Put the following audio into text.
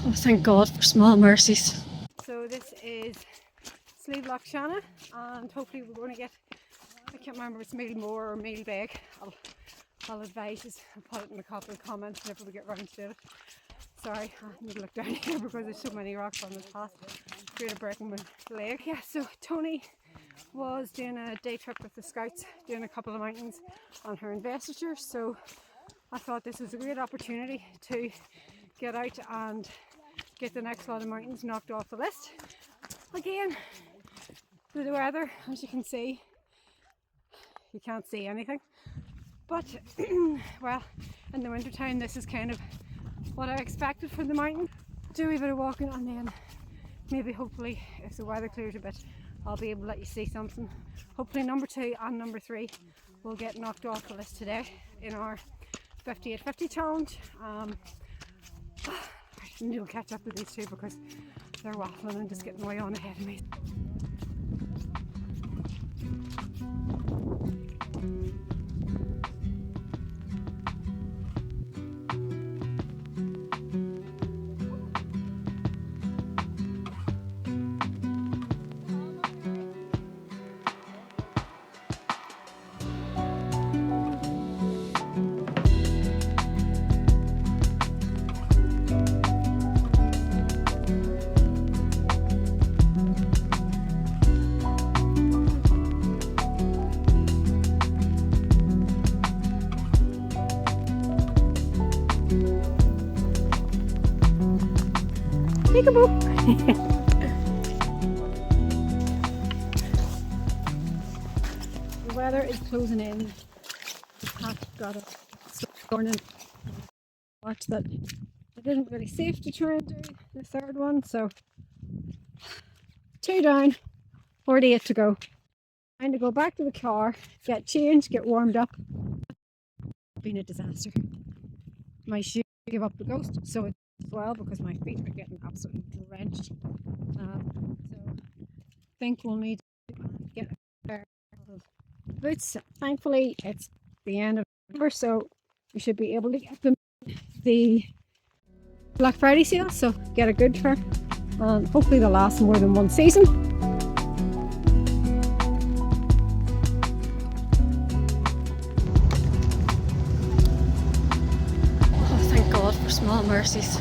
Oh, thank God for small mercies. So this is Slieve Loch Shanna, and hopefully we're going to get, I can't remember if it's Mealmore or Mealbeg. I'll advise us, I'll put it in a couple of comments whenever we get round to it. Sorry, I need to look down here because there's so many rocks on this path. Afraid of breaking my leg. Yeah, so Tony was doing a day trip with the Scouts, doing a couple of mountains on her investiture. So I thought this was a great opportunity to get out and get the next lot of mountains knocked off the list. Again, the weather, as you can see, you can't see anything. But, well, in the winter time, this is kind of what I expected from the mountain. Do a wee bit of walking, and then maybe hopefully if the weather clears a bit, I'll be able to let you see something. Hopefully number 2 and number 3 will get knocked off the list today in our 5850 challenge. I need to catch up with these two because they're waffling and just getting way on ahead of me. Peekaboo! The weather is closing in. The path got up this morning. Watch that it isn't really safe to try and do the third one, so 2 down, 48 to go. Trying to go back to the car, get changed, get warmed up. It's been a disaster. My shoe gave up the ghost, so it's as well because my feet are getting absolutely drenched. So I think we'll need to get a pair of boots. Thankfully, it's the end of November, so we should be able to get them the Black Friday sale. So get a good pair, and hopefully they'll last more than one season. Oh, thank God for small mercies.